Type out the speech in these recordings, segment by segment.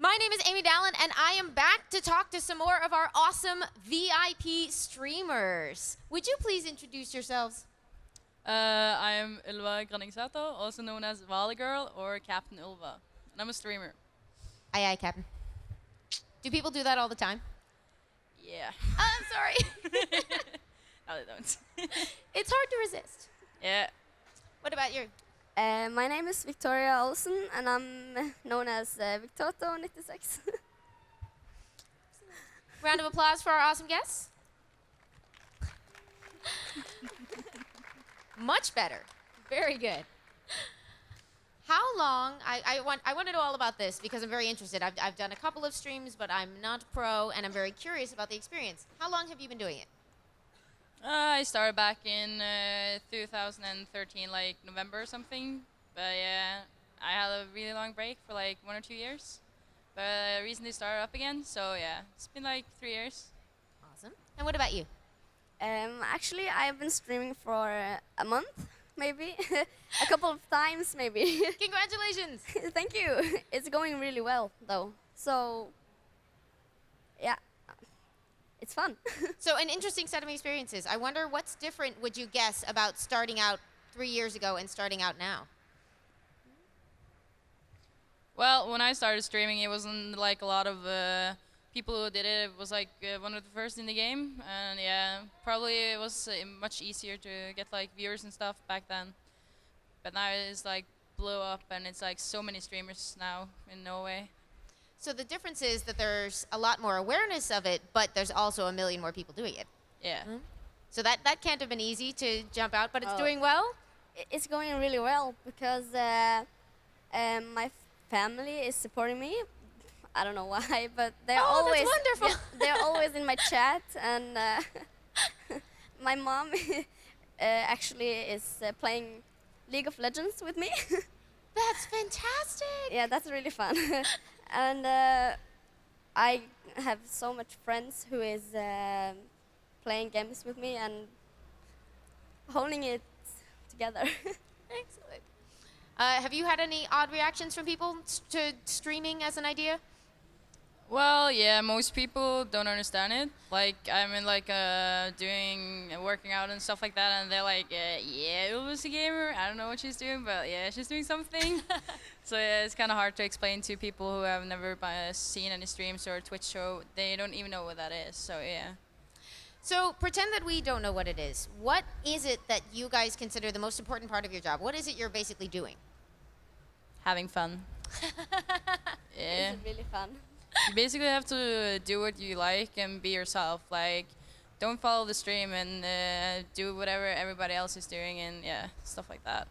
My name is Amy Dallin, and I am back to talk to some more of our awesome VIP streamers. Would you please introduce yourselves? I am Ylva Granningsato, also known as Valley Girl or Captain Ylva. And I'm a streamer. Aye, aye, Captain. Do people do that all the time? Yeah. I'm sorry. No, they don't. It's hard to resist. Yeah. What about you? My name is Victoria Olsen, and I'm known as Victoto96. Round of applause for our awesome guests. Much better. Very good. How long? I want to know all about this because I'm very interested. I've done a couple of streams, but I'm not pro, and I'm very curious about the experience. How long have you been doing it? I started back in 2013, like November or something. But yeah, I had a really long break for like 1 or 2 years. But I recently started up again, so yeah, it's been like 3 years. Awesome. And what about you? Actually, I've been streaming for a month, maybe. A couple of times, maybe. Congratulations. Thank you. It's going really well, though. So, yeah, it's fun. So an interesting set of experiences. I wonder what's different, would you guess, about starting out 3 years ago and starting out now? Well, when I started streaming, it wasn't like a lot of people who did it. It was like one of the first in the game, and yeah, probably it was much easier to get like viewers and stuff back then. But now it's like blew up, and it's like so many streamers now in Norway. So the difference is that there's a lot more awareness of it, but there's also a million more people doing it. Yeah. So that can't have been easy to jump out, but it's Oh. doing well? It's going really well because my family is supporting me. I don't know why, but they're Oh, that's always wonderful. they're always in my chat, and my mom actually is playing League of Legends with me. That's fantastic. Yeah, that's really fun. And I have so much friends who is playing games with me and holding it together. Excellent. Have you had any odd reactions from people to streaming as an idea? Well, yeah, most people don't understand it. Like, I'm in like working out and stuff like that, and they're like, yeah, Ulva's a gamer. I don't know what she's doing, but yeah, she's doing something. So yeah, it's kind of hard to explain to people who have never seen any streams or Twitch show. They don't even know what that is. So yeah. So pretend that we don't know what it is. What is it that you guys consider the most important part of your job? What is it you're basically doing? Having fun. Yeah. It's really fun. You basically have to do what you like and be yourself. Like, don't follow the stream and do whatever everybody else is doing, and yeah, stuff like that.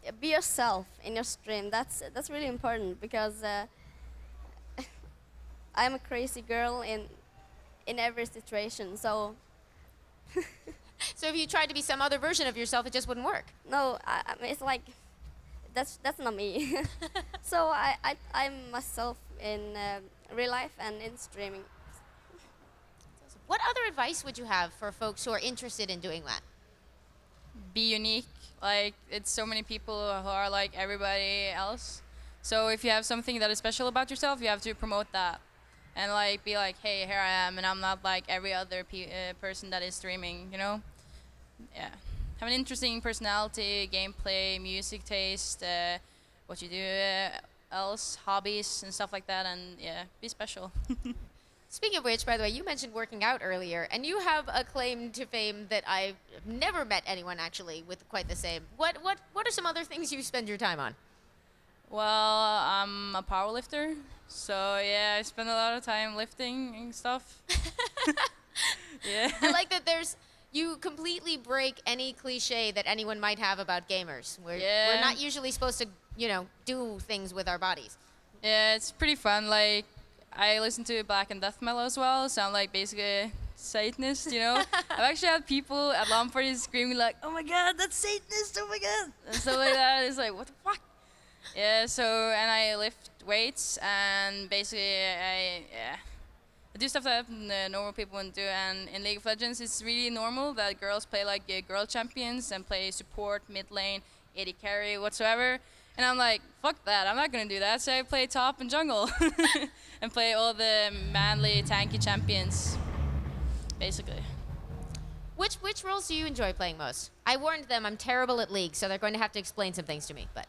Yeah, be yourself in your stream. That's really important because I'm a crazy girl in every situation. So So if you tried to be some other version of yourself, it just wouldn't work. no, I mean, it's like that's not me. So I'm myself in real life and in streaming. What other advice would you have for folks who are interested in doing that? Be unique. Like, it's so many people who are like everybody else. So if you have something that is special about yourself, you have to promote that. And like be like, hey, here I am, and I'm not like every other person that is streaming, you know? Yeah. Have an interesting personality, gameplay, music taste, what you do else, hobbies and stuff like that, and yeah, be special. Speaking of which, by the way, you mentioned working out earlier, and you have a claim to fame that I've never met anyone actually with quite the same. What are some other things you spend your time on? Well, I'm a power lifter, so yeah, I spend a lot of time lifting and stuff. Yeah. I like that you completely break any cliche that anyone might have about gamers. We're not usually supposed to, do things with our bodies. Yeah, it's pretty fun. Like, I listen to black and death metal as well, so I'm like basically a Satanist, you know? I've actually had people at lawn parties screaming like, oh my god, that's Satanist, oh my god, and stuff like that. It's like, what the fuck? Yeah, so, and I lift weights, and basically I do stuff that normal people wouldn't do, and in League of Legends it's really normal that girls play like girl champions and play support, mid lane, AD carry, whatsoever. And I'm like, fuck that, I'm not gonna do that, so I play top and jungle. and play all the manly tanky champions, basically. Which roles do you enjoy playing most? I warned them I'm terrible at League, so they're going to have to explain some things to me. But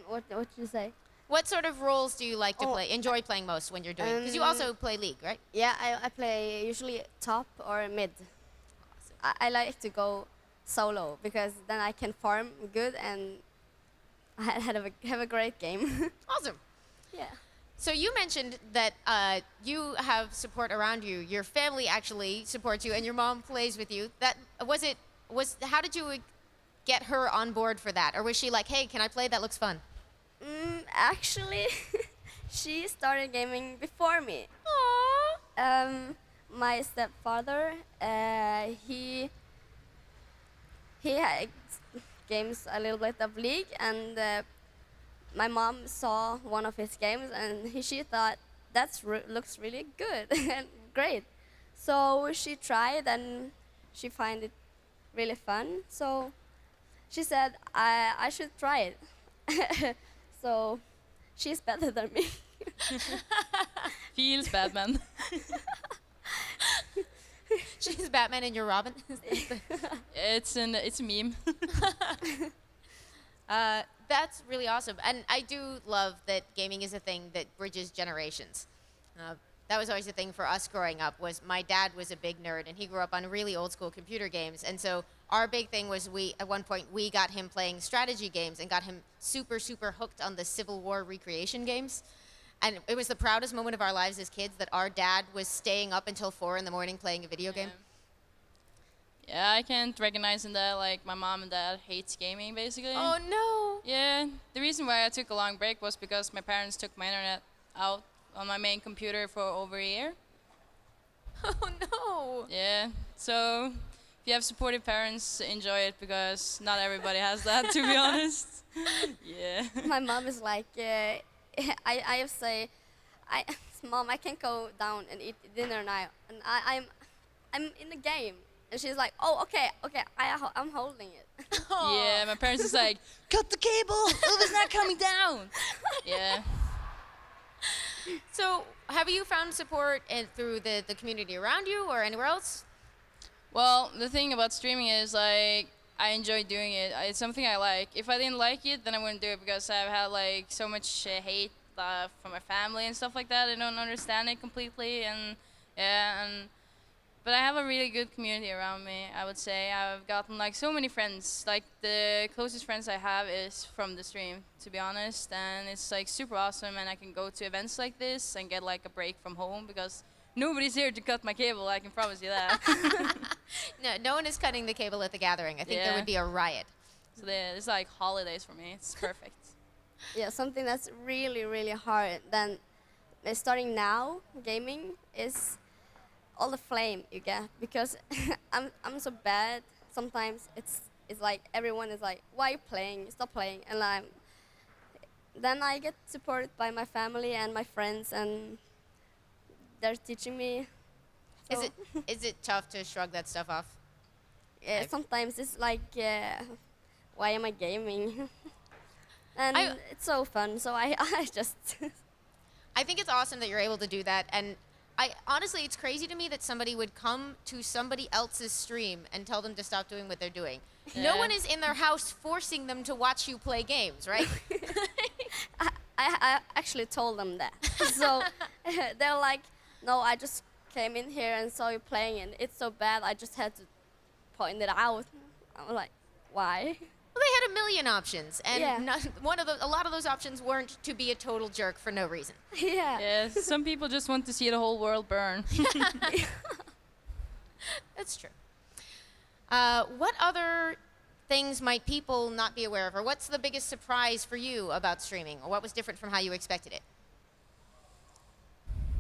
What did you say? what sort of roles do you like to Oh, enjoy playing most when you're doing? Because you also play League, right? Yeah, I play usually top or mid. I like to go solo because then I can farm good and have a great game. Awesome. Yeah. So you mentioned that you have support around you. Your family actually supports you, and your mom plays with you. That was it. How did you get her on board for that, or was she like, "Hey, can I play? That looks fun." Actually, she started gaming before me. Aww. My stepfather, he had games a little bit of League, and my mom saw one of his games, and she thought looks really good and great. So she tried, and she find it really fun. So she said I should try it. So she's better than me. Feels Batman. She's Batman and you're Robin. It's a meme. That's really awesome, and I do love that gaming is a thing that bridges generations. That was always the thing for us growing up. Was my dad was a big nerd, and he grew up on really old school computer games, and so our big thing was at one point we got him playing strategy games and got him super hooked on the Civil War recreation games. And it was the proudest moment of our lives as kids that our dad was staying up until 4 in the morning playing a video game. Yeah, I can't recognize in that. Like, my mom and dad hates gaming, basically. Oh no! Yeah, the reason why I took a long break was because my parents took my internet out on my main computer for over a year. Oh no! Yeah, so if you have supportive parents, enjoy it because not everybody has that, to be honest. Yeah. My mom is like, I say, Mom, I can't go down and eat dinner now, and I'm in the game, and she's like, oh, okay, I'm holding it. Yeah, my parents is like, cut the cable, it was not coming down. Yeah. So, have you found support through the community around you or anywhere else? Well, the thing about streaming is like I enjoy doing it. It's something I like. If I didn't like it, then I wouldn't do it because I've had like so much hate from my family and stuff like that. I don't understand it completely, and yeah, but I have a really good community around me. I would say I've gotten like so many friends. Like the closest friends I have is from the stream, to be honest, and it's like super awesome. And I can go to events like this and get like a break from home because nobody's here to cut my cable. I can promise you that. No one is cutting the cable at the gathering. I think there Yeah. would be a riot. So it's like holidays for me. It's perfect. Yeah, something that's really, really hard than starting now gaming is all the flame you get because I'm so bad. Sometimes it's like everyone is like, why are you playing? Stop playing. And then I get supported by my family and my friends, and they're teaching me. So Is it tough to shrug that stuff off? yeah, sometimes it's like, why am I gaming? And it's so fun. So I just I think it's awesome that you're able to do that, and I honestly, it's crazy to me that somebody would come to somebody else's stream and tell them to stop doing what they're doing. No Yeah. one is in their house forcing them to watch you play games, right? I actually told them that. So they're like, no, I just came in here and saw you playing, and it's so bad. I just had to point it out. I'm like, why? Well, they had a million options, and Yeah. a lot of those options weren't to be a total jerk for no reason. Yeah. Yeah, some people just want to see the whole world burn. That's true. What other things might people not be aware of, or what's the biggest surprise for you about streaming, or what was different from how you expected it?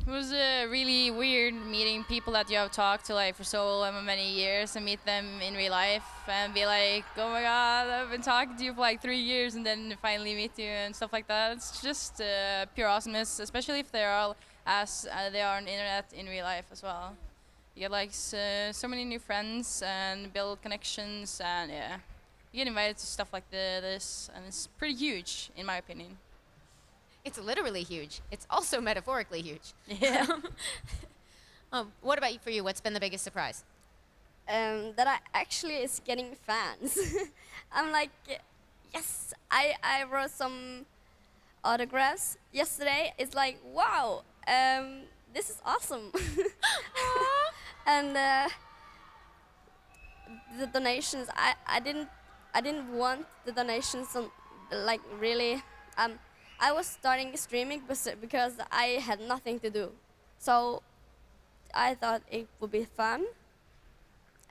It was really weird meeting people that you have talked to like for so many years and meet them in real life and be like, oh my god, I've been talking to you for like 3 years and then finally meet you and stuff like that. It's just pure awesomeness, especially if they're all as they are on the internet in real life as well. You get like so many new friends and build connections, and yeah, you get invited to stuff like this, and it's pretty huge in my opinion. It's literally huge. It's also metaphorically huge. Yeah. What about for you? What's been the biggest surprise? That I actually is getting fans. I'm like, yes, I wrote some autographs yesterday. It's like, wow, this is awesome. And the donations, I didn't want the donations on, like really. I was starting streaming because I had nothing to do, so I thought it would be fun,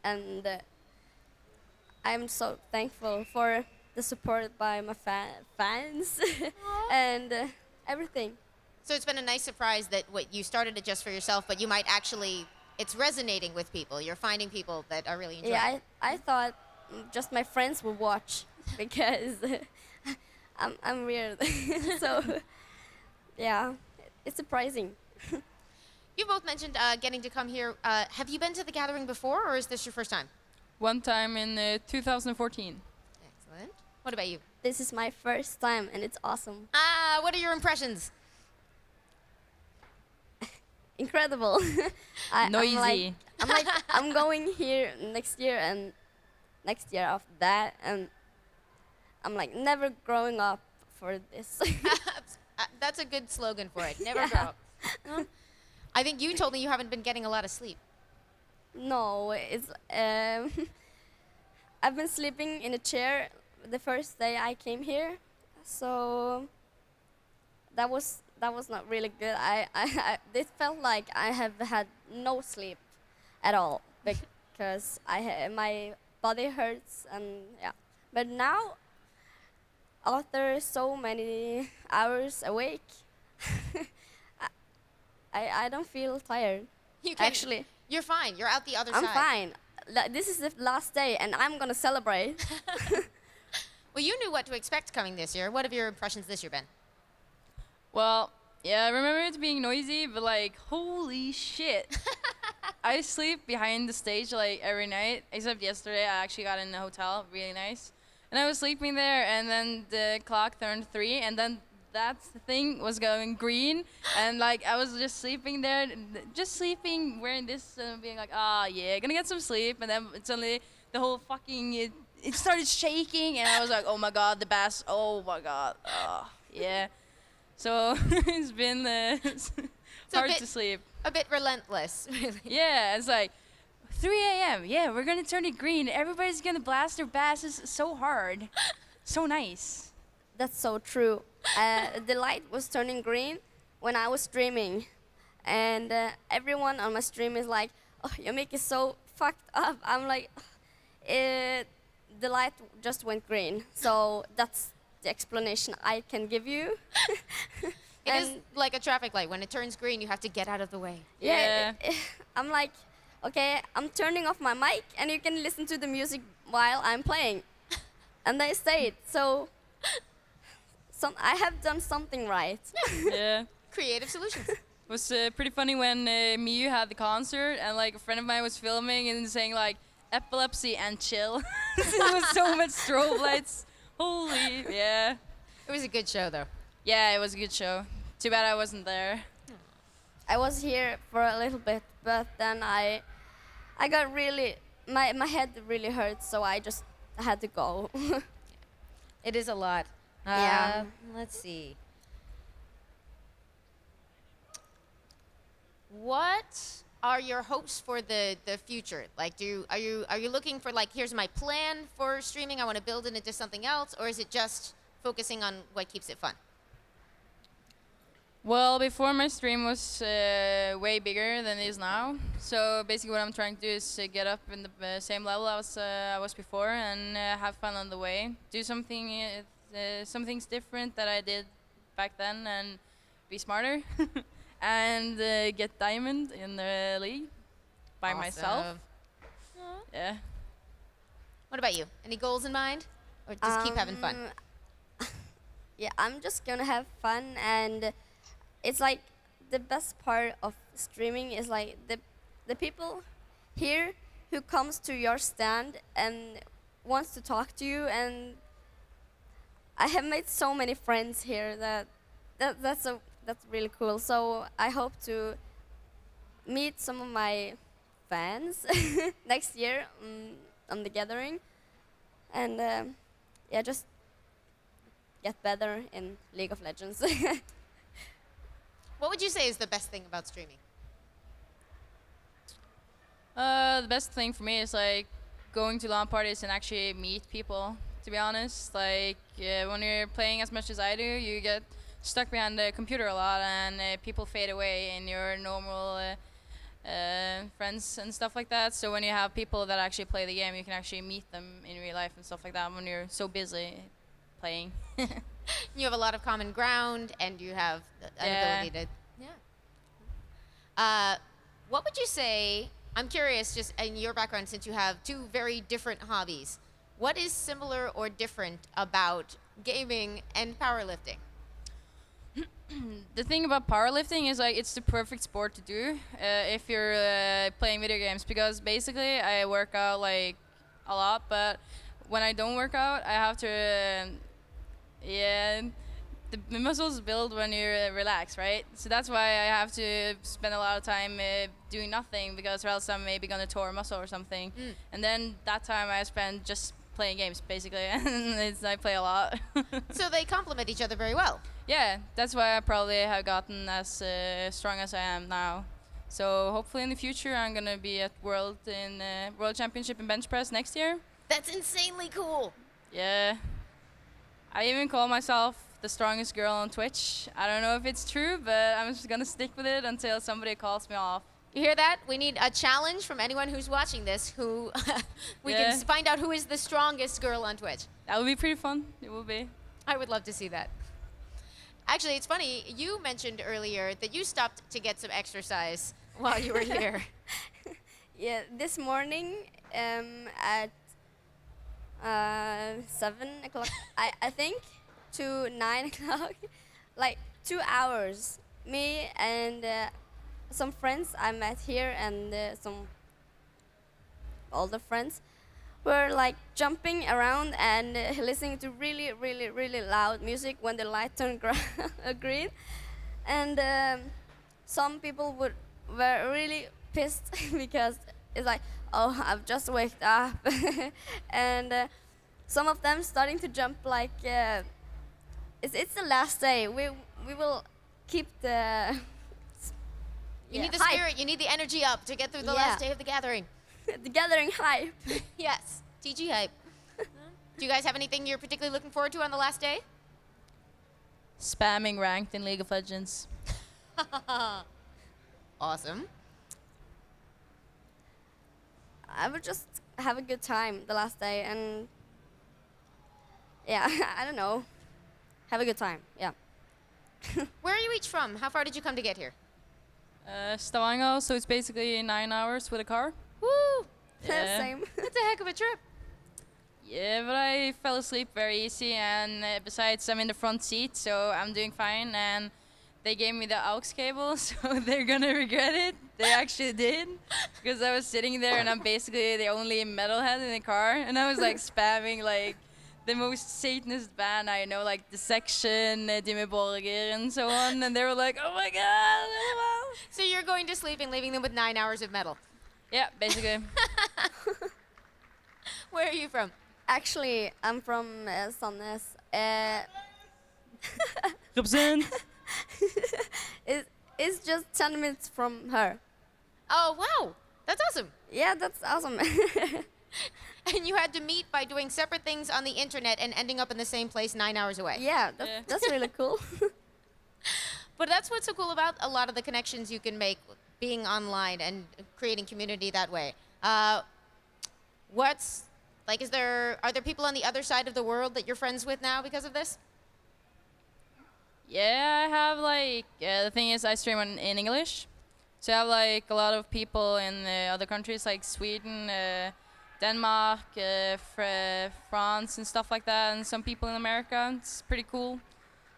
and I'm so thankful for the support by my fans and everything. So it's been a nice surprise that what you started it just for yourself, but you might actually it's resonating with people. You're finding people that are really enjoying. Yeah, I thought just my friends would watch because I'm weird. So yeah, it's surprising. You both mentioned getting to come here. Have you been to the gathering before, or is this your first time? One time in 2014. Excellent. What about you? This is my first time and it's awesome. What are your impressions? Incredible. Noisy. I'm going here next year and next year after that, and I'm like never growing up for this. That's a good slogan for it. Never Yeah. grow up. Huh? I think you told me you haven't been getting a lot of sleep. No, it's I've been sleeping in a chair the first day I came here, so that was not really good. It felt like I have had no sleep at all because my body hurts, and yeah. But now, after so many hours awake, I don't feel tired. You can, Actually, you're fine. You're out the other I'm side. fine. This is the last day, and I'm gonna celebrate. Well, you knew what to expect coming this year. What have your impressions this year been? Well, yeah, I remember it being noisy, but like, holy shit. I sleep behind the stage like every night, except yesterday I actually got in a hotel, really nice. And I was sleeping there, and then the clock turned 3, and then that thing was going green, and like I was just sleeping there, just sleeping, wearing this, and being like, yeah, gonna get some sleep, and then suddenly the whole fucking, it started shaking, and I was like, oh my god, the bass, oh my god, yeah. So it's been hard bit- to sleep. A bit relentless, really. Yeah, it's like 3 a.m. Yeah, we're gonna turn it green. Everybody's gonna blast their basses so hard, so nice. That's so true. The light was turning green when I was streaming, and everyone on my stream is like, "Oh, your mic is so fucked up." I'm like, the light just went green, so that's the explanation I can give you. It is like a traffic light. When it turns green, you have to get out of the way. Yeah. I'm like, okay, I'm turning off my mic, and you can listen to the music while I'm playing, and they stayed. So, I have done something right. Yeah. Creative solutions. It was pretty funny when Miu had the concert, and like a friend of mine was filming and saying like epilepsy and chill. There was so much strobe lights. Holy, yeah. It was a good show, though. Yeah, it was a good show. Too bad I wasn't there. I was here for a little bit, but then I got really, my head really hurt, so I just had to go. It is a lot. Yeah. Let's see. What are your hopes for the future? Like, are you looking for like, here's my plan for streaming, I want to build it into something else, or is it just focusing on what keeps it fun? Well, before my stream was way bigger than it is now. So basically, what I'm trying to do is get up in the same level I was before, and have fun on the way. Do something, some things different that I did back then, and be smarter, and get diamond in the league by myself. Awesome. Yeah. What about you? Any goals in mind, or just keep having fun? Yeah, I'm just gonna have fun, and it's like the best part of streaming is like the people here who comes to your stand and wants to talk to you, and I have made so many friends here that that's really cool. So I hope to meet some of my fans next year on the gathering, and yeah, just get better in League of Legends. What would you say is the best thing about streaming? The best thing for me is like going to LAN parties and actually meet people. To be honest, like when you're playing as much as I do, you get stuck behind the computer a lot, and people fade away in your normal friends and stuff like that. So when you have people that actually play the game, you can actually meet them in real life and stuff like that. When you're so busy playing. You have a lot of common ground, and you have an Yeah. ability to. Yeah. What would you say? I'm curious, just in your background, since you have two very different hobbies, what is similar or different about gaming and powerlifting? The thing about powerlifting is like it's the perfect sport to do if you're playing video games, because basically I work out like a lot, but when I don't work out, I have to yeah, the muscles build when you relax, right? So that's why I have to spend a lot of time doing nothing, because or else I'm maybe gonna tore a muscle or something. And then that time I spend just playing games basically, and I play a lot. So they complement each other very well. Yeah, that's why I probably have gotten as strong as I am now. So hopefully in the future I'm gonna be at World Championship in bench press next year. That's insanely cool. Yeah. I even call myself the strongest girl on Twitch. I don't know if it's true, but I'm just gonna stick with it until somebody calls me off. You hear that? We need a challenge from anyone who's watching this who we can Yeah. find out who is the strongest girl on Twitch. That would be pretty fun. It will be. I would love to see that. Actually, it's funny. You mentioned earlier that you stopped to get some exercise while you were here. Yeah, this morning at 7 o'clock, I think, to 9 o'clock, like 2 hours. Me and some friends I met here and some older friends were like jumping around and listening to really, really, really loud music when the light turned green. And some people were really pissed because it's like, oh, I've just waked up. And some of them starting to jump like, it's the last day. We will keep the You need the hype. spirit, you need the energy up to get through the Yeah. last day of the gathering. The gathering hype. Yes, TG hype. Do you guys have anything you're particularly looking forward to on the last day? Spamming ranked in League of Legends. Awesome. I would just have a good time the last day and yeah, I don't know. Have a good time. Yeah. Where are you each from? How far did you come to get here? Stavanger, so it's basically 9 hours with a car. Woo! Yeah. Same. That's a heck of a trip. Yeah, but I fell asleep very easy, and besides, I'm in the front seat, so I'm doing fine. And they gave me the aux cable, so they're gonna regret it. They actually did, because I was sitting there, and I'm basically the only metalhead in the car, and I was like spamming like the most Satanist band I know, like Dissection, Dimmy Borger, and so on. And they were like, "Oh my god!" So you're going to sleep and leaving them with 9 hours of metal. Yeah, basically. Where are you from? Actually, I'm from Sandnes. Represent. It's just 10 minutes from her. Oh, wow. That's awesome. Yeah, that's awesome. And you had to meet by doing separate things on the internet and ending up in the same place 9 hours away. Yeah, Yeah. that's really cool. But that's what's so cool about a lot of the connections you can make being online and creating community that way. What's like? Are there people on the other side of the world that you're friends with now because of this? Yeah, I have like the thing is I stream in English, so I have like a lot of people in other countries like Sweden, Denmark, France, and stuff like that, and some people in America. It's pretty cool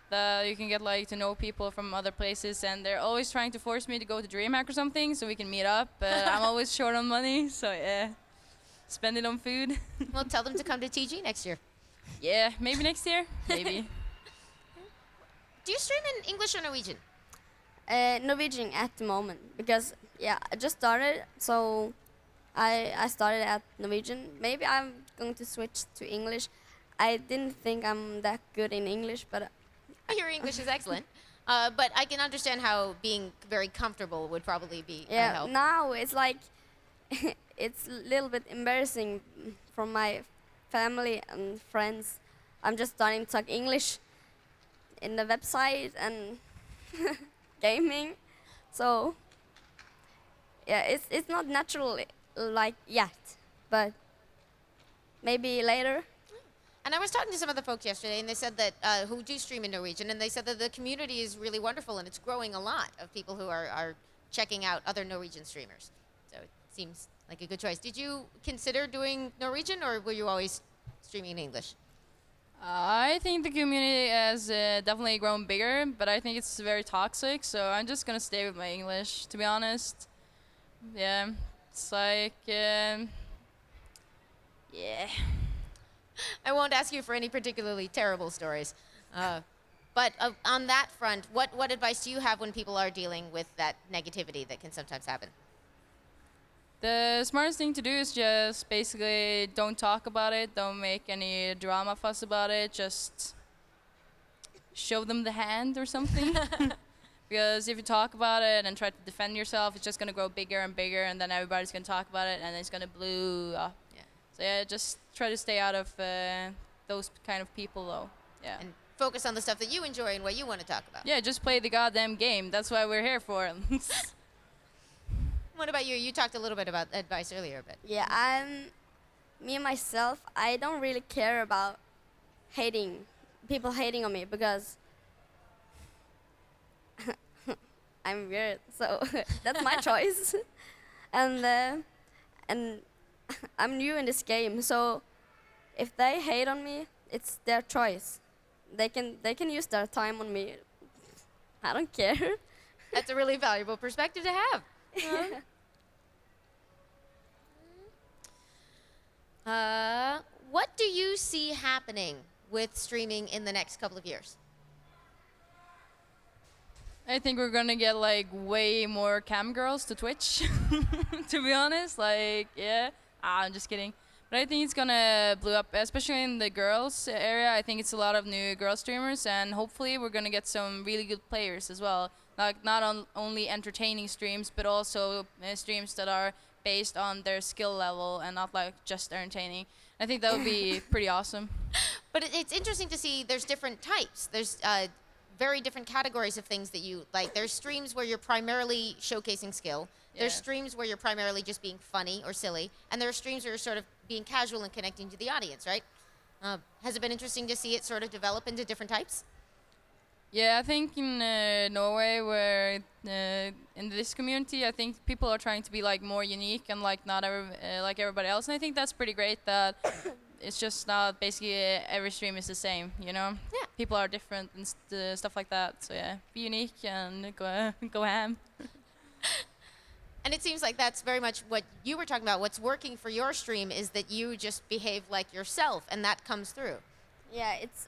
that you can get like to know people from other places, and they're always trying to force me to go to DreamHack or something so we can meet up. But I'm always short on money, so yeah, spend it on food. Well, tell them to come to TG next year. Yeah, maybe next year, maybe. Do you stream in English or Norwegian? Norwegian at the moment because I just started, so I started at Norwegian. Maybe I'm going to switch to English. I didn't think I'm that good in English, but Your English is excellent. But I can understand how being very comfortable would probably be a yeah, help. now it's like it's a little bit embarrassing from my family and friends. I'm just starting to talk English in the website and gaming, so yeah, it's not natural like yet, but maybe later. And I was talking to some of the folks yesterday, and they said that who do stream in Norwegian, and they said that the community is really wonderful, and it's growing a lot of people who are checking out other Norwegian streamers. So it seems like a good choice. Did you consider doing Norwegian, or were you always streaming in English? I think the community has definitely grown bigger, but I think it's very toxic, so I'm just gonna stay with my English, to be honest. Yeah, it's like, yeah. I won't ask you for any particularly terrible stories. But on that front, what advice do you have when people are dealing with that negativity that can sometimes happen? The smartest thing to do is just basically don't talk about it, don't make any drama fuss about it, just show them the hand or something. Because if you talk about it and try to defend yourself, it's just going to grow bigger and bigger, and then everybody's going to talk about it, and it's going to blow up. Yeah. So yeah, just try to stay out of those kind of people, though. Yeah. And focus on the stuff that you enjoy and what you want to talk about. Yeah, just play the goddamn game. That's why we're here for. What about you? You talked a little bit about advice earlier, but Yeah, me myself, I don't really care about people hating on me because I'm weird, so that's my choice. And I'm new in this game, so if they hate on me, it's their choice. They can use their time on me. I don't care. that's a really valuable perspective to have. What do you see happening with streaming in the next couple of years? I think we're gonna get like way more cam girls to Twitch. To be honest, like yeah, I'm just kidding. But I think it's gonna blow up, especially in the girls area. I think it's a lot of new girl streamers, and hopefully we're gonna get some really good players as well. Like not only entertaining streams, but also streams that are based on their skill level and not like just entertaining. I think that would be pretty awesome. But it's interesting to see there's different types. There's very different categories of things that you like. There's streams where you're primarily showcasing skill. There's Yeah. streams where you're primarily just being funny or silly. And there are streams where you're sort of being casual and connecting to the audience, right? Has it been interesting to see it sort of develop into different types? Yeah, I think in Norway, where in this community, I think people are trying to be like more unique and like not like everybody else, and I think that's pretty great. That it's just not basically every stream is the same, you know. Yeah. People are different and stuff like that. So yeah, be unique and go ham. And it seems like that's very much what you were talking about. What's working for your stream is that you just behave like yourself, and that comes through. Yeah, it's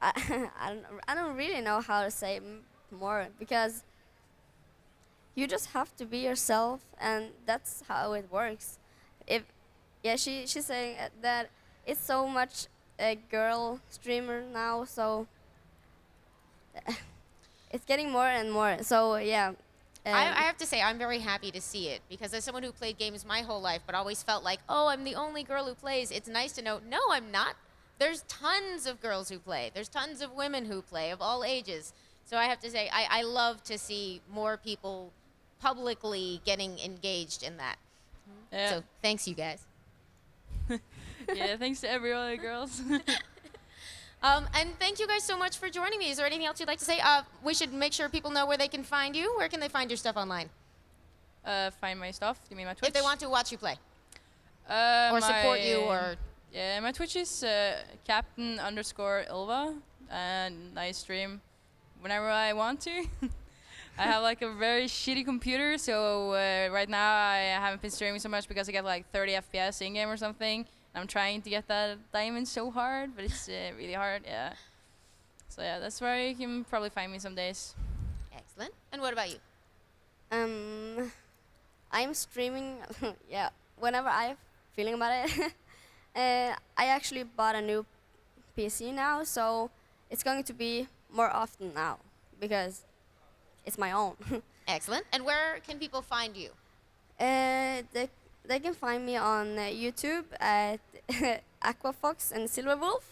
I don't really know how to say more because you just have to be yourself, and that's how it works. She's saying that it's so much a girl streamer now, so it's getting more and more. So yeah. I have to say, I'm very happy to see it because as someone who played games my whole life but always felt like, oh, I'm the only girl who plays, it's nice to know, no, I'm not. There's tons of girls who play. There's tons of women who play of all ages. So I have to say, I love to see more people publicly getting engaged in that. Yeah. So thanks, you guys. Yeah, thanks to every other girls. And thank you guys so much for joining me. Is there anything else you'd like to say? We should make sure people know where they can find you. Where can they find your stuff online? Find my stuff. You mean my Twitch? If they want to watch you play. Or Or support you or... Yeah, my Twitch is Captain_Ilva, and I stream whenever I want to. I have like a very shitty computer, so right now I haven't been streaming so much because I get like 30 FPS in game or something. I'm trying to get that diamond so hard, but it's really hard. Yeah. So yeah, that's where you can probably find me some days. Excellent. And what about you? I'm streaming, yeah, whenever I'm feeling about it. I actually bought a new PC now, so it's going to be more often now because it's my own. Excellent. And where can people find you? They can find me on YouTube at Aquafox and Silverwolf.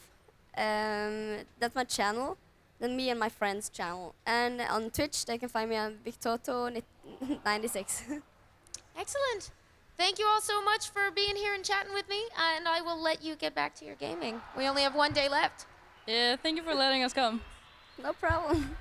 That's my channel. Then me and my friend's channel. And on Twitch, they can find me on Victoto96. Excellent. Thank you all so much for being here and chatting with me, and I will let you get back to your gaming. We only have one day left. Yeah, thank you for letting us come. No problem.